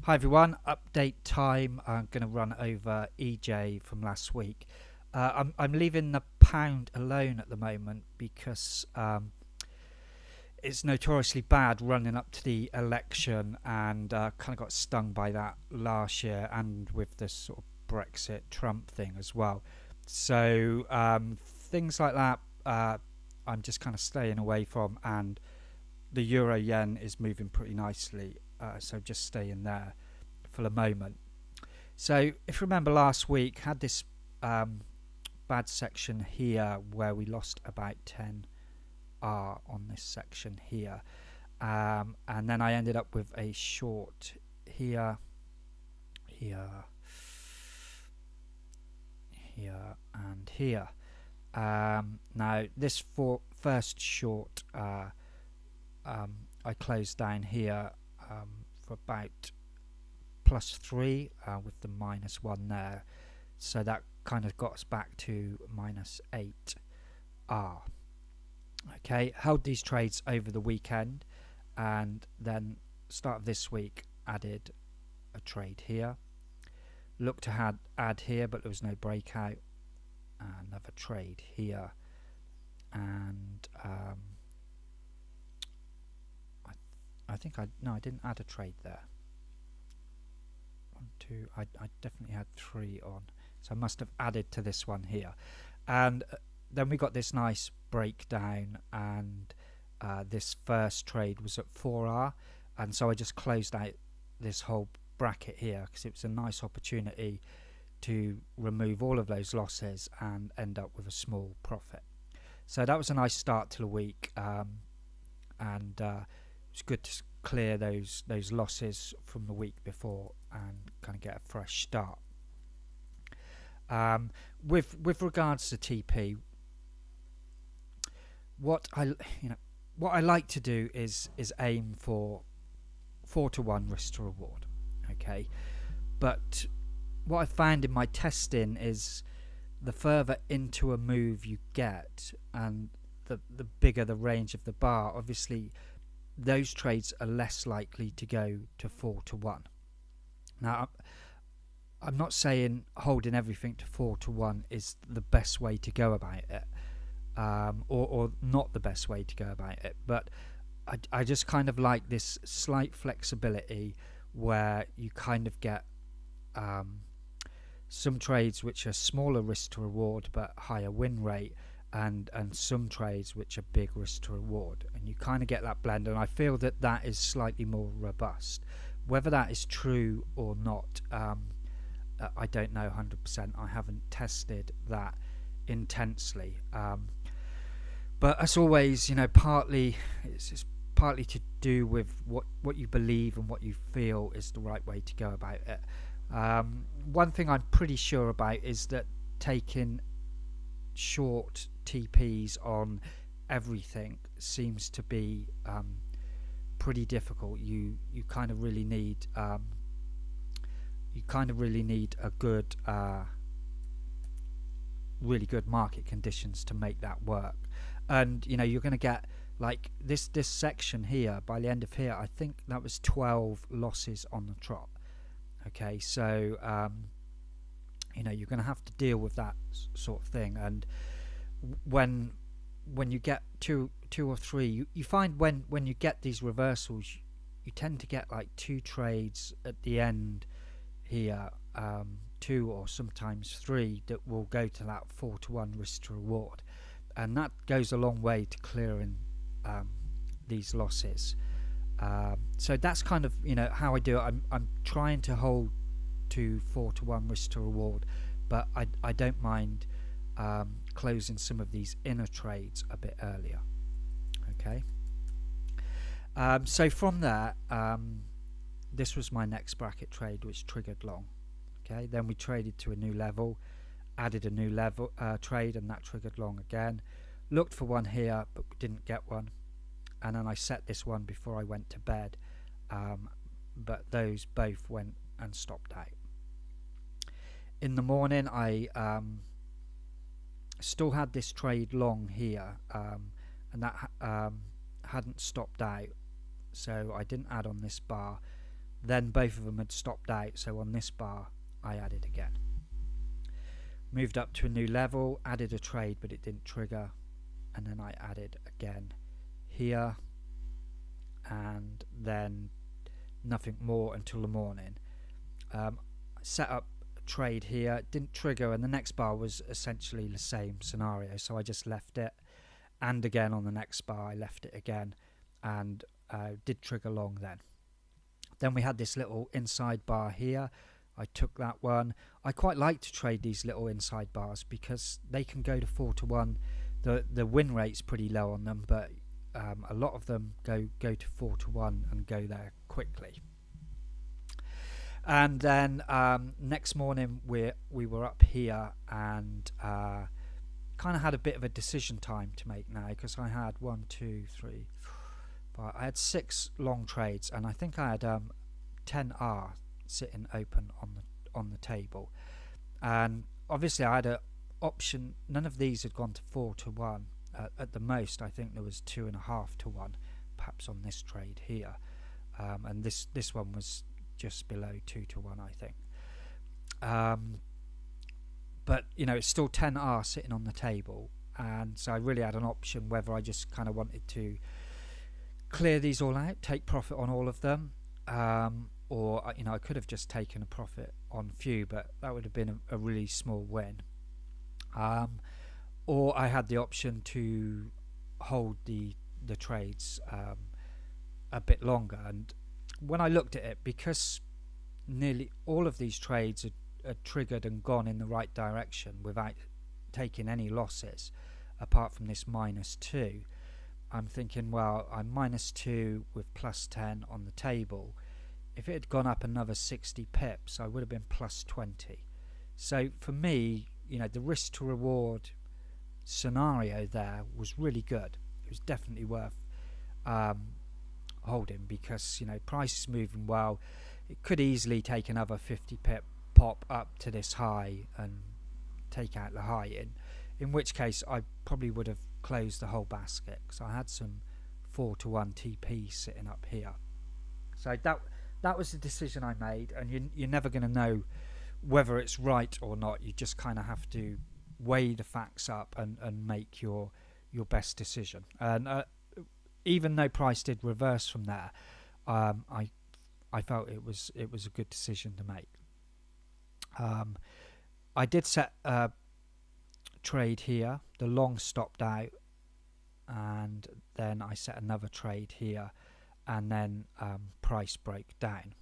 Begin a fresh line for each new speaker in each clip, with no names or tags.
Hi everyone, update time. I'm going to run over EJ from last week. I'm leaving the pound alone at the moment because it's notoriously bad running up to the election and kind of got stung by that last year and with this sort of Brexit Trump thing as well. So things like that I'm just kind of staying away from, and the euro yen is moving pretty nicely, so just stay in there for the moment. So if you remember last week, had this bad section here where we lost about 10R on this section here, and then I ended up with a short here, here, here, and here. Now this first short, I closed down here for about +3 with the -1 there, so that kind of got us back to -8R. Okay, held these trades over the weekend, and then start of this week added a trade here. Looked to add here, but there was no breakout. Another trade here, and I think I didn't add a trade there. 1, 2, I definitely had 3 on, so I must have added to this one here, and then we got this nice breakdown, and this first trade was at 4R, and so I just closed out this whole bracket here because it was a nice opportunity to remove all of those losses and end up with a small profit. So that was a nice start to the week, and it's good to clear those losses from the week before and kind of get a fresh start. With regards to TP, what I like to do is aim for 4-to-1 risk to reward. Okay, but what I found in my testing is the further into a move you get and the bigger the range of the bar, obviously those trades are less likely to go to 4-to-1. Now I'm not saying holding everything to 4-to-1 is the best way to go about it, or not the best way to go about it, but I just kind of like this slight flexibility where you kind of get some trades which are smaller risk to reward but higher win rate, and some trades which are big risk to reward, and you kind of get that blend, and I feel that is slightly more robust. Whether that is true or not, I don't know 100%. I haven't tested that intensely, but as always, partly it's partly to do with what you believe and what you feel is the right way to go about it. One thing I'm pretty sure about is that taking short TPs on everything seems to be pretty difficult. You kind of really need a good really good market conditions to make that work, and you're going to get like this section here. By the end of here, I think that was 12 losses on the trot. Okay, so you're going to have to deal with that sort of thing, and when you get two or three, you find when you get these reversals, you tend to get like 2 trades at the end here, 2 or sometimes 3 that will go to that 4-to-1 risk to reward, and that goes a long way to clearing these losses. So that's kind of how I do it. I'm trying to hold to 4-to-1 risk to reward, but I don't mind closing some of these inner trades a bit earlier. Okay, so from there, this was my next bracket trade, which triggered long. Okay, then we traded to a new level, added a new level trade, and that triggered long again. Looked for one here but didn't get one, and then I set this one before I went to bed, but those both went and stopped out. In the morning I still had this trade long here, and that hadn't stopped out, so I didn't add on this bar, then both of them had stopped out, so on this bar I added again. Moved up to a new level, added a trade, but it didn't trigger, and then I added again here, and then nothing more until the morning. Set up a trade here, it didn't trigger, and the next bar was essentially the same scenario, so I just left it, and again on the next bar I left it again, and did trigger long then. Then we had this little inside bar here. I took that one. I quite like to trade these little inside bars because they can go to 4 to 1. The win rate's pretty low on them, but a lot of them go to 4 to 1 and go there quickly. And then next morning we were up here and kind of had a bit of a decision time to make now, because I had 1, 2, 3, 4, 5. I had 6 long trades, and I think I had 10R sitting open on the table, and obviously I had an option. None of these had gone to 4 to 1. At the most, I think there was 2.5 to 1, perhaps on this trade here, and this one was just below 2 to 1, I think. But it's still 10R sitting on the table, and so I really had an option whether I just kind of wanted to clear these all out, take profit on all of them, or I could have just taken a profit on few, but that would have been a really small win. Or I had the option to hold the trades a bit longer. And when I looked at it, because nearly all of these trades had triggered and gone in the right direction without taking any losses, apart from this -2, I'm thinking, well, I'm -2 with +10 on the table. If it had gone up another 60 pips, I would have been +20. So for me, the risk to reward scenario there was really good. It was definitely worth holding, because price is moving well. It could easily take another 50 pip pop up to this high and take out the high, in which case I probably would have closed the whole basket, because I had some 4 to 1 TP sitting up here. So that was the decision I made, and you're never going to know whether it's right or not. You just kind of have to weigh the facts up and make your best decision. And even though price did reverse from there, I felt it was a good decision to make. I did set a trade here. The long stopped out, and then I set another trade here, and then price broke down.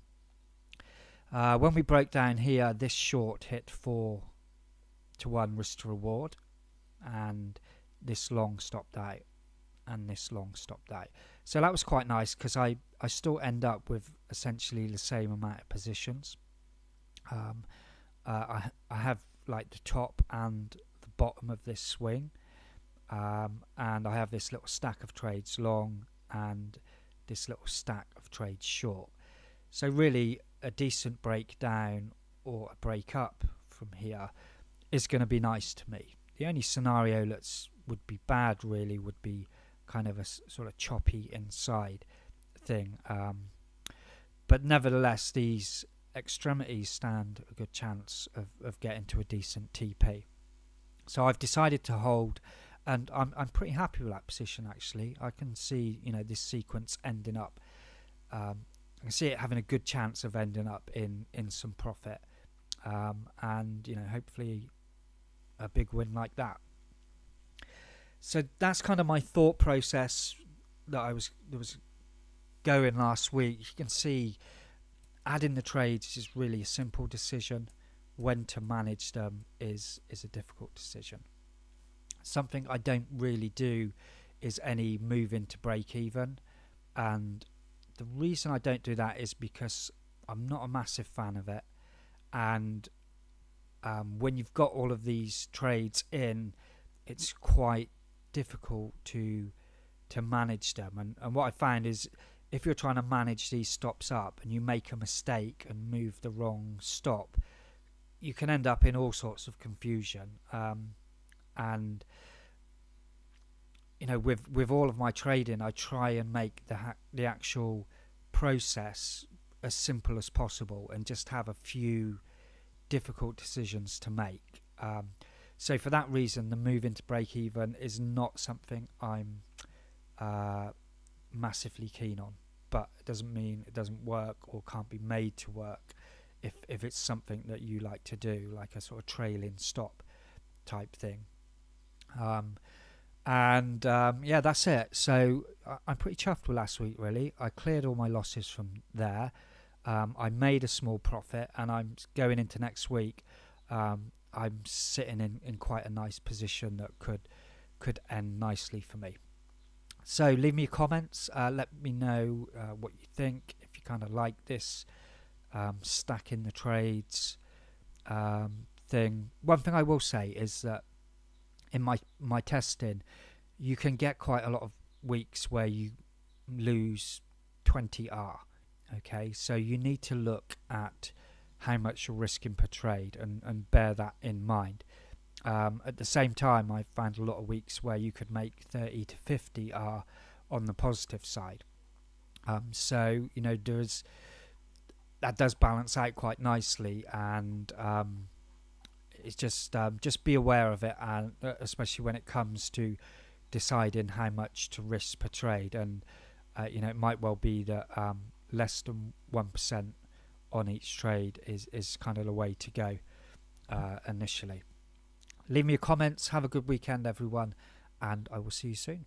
When we broke down here, this short hit 4 to 1 risk to reward, and this long stopped out, and this long stopped out. So that was quite nice, because I still end up with essentially the same amount of positions. I have like the top and the bottom of this swing, and I have this little stack of trades long and this little stack of trades short. So really a decent breakdown or a break up from here is going to be nice to me. The only scenario that would be bad really would be kind of a sort of choppy inside thing, but nevertheless these extremities stand a good chance of getting to a decent TP. So I've decided to hold, and I'm pretty happy with that position actually. I can see this sequence ending up, I can see it having a good chance of ending up in some profit, and hopefully a big win like that. So that's kind of my thought process that was going last week. You can see adding the trades is really a simple decision. When to manage them is a difficult decision. Something I don't really do is any move into break even, and the reason I don't do that is because I'm not a massive fan of it, and when you've got all of these trades in, it's quite difficult to manage them. And what I find is, if you're trying to manage these stops up and you make a mistake and move the wrong stop, you can end up in all sorts of confusion. And with all of my trading, I try and make the actual process as simple as possible and just have a few difficult decisions to make. So for that reason, the move into break even is not something I'm massively keen on, but it doesn't mean it doesn't work or can't be made to work if it's something that you like to do, like a sort of trailing stop type thing. Yeah, that's it. So I'm pretty chuffed with last week, really. I cleared all my losses from there. I made a small profit, and I'm going into next week. I'm sitting in quite a nice position that could end nicely for me. So leave me your comments. Let me know what you think, if you kind of like this stacking the trades thing. One thing I will say is that in my testing, you can get quite a lot of weeks where you lose 20R. Okay, so you need to look at how much you're risking per trade and bear that in mind. At the same time, I found a lot of weeks where you could make 30 to 50R on the positive side. So that does balance out quite nicely, and it's just be aware of it, and especially when it comes to deciding how much to risk per trade. And it might well be that less than 1% on each trade is kind of the way to go initially. Leave me your comments. Have a good weekend, everyone, and I will see you soon.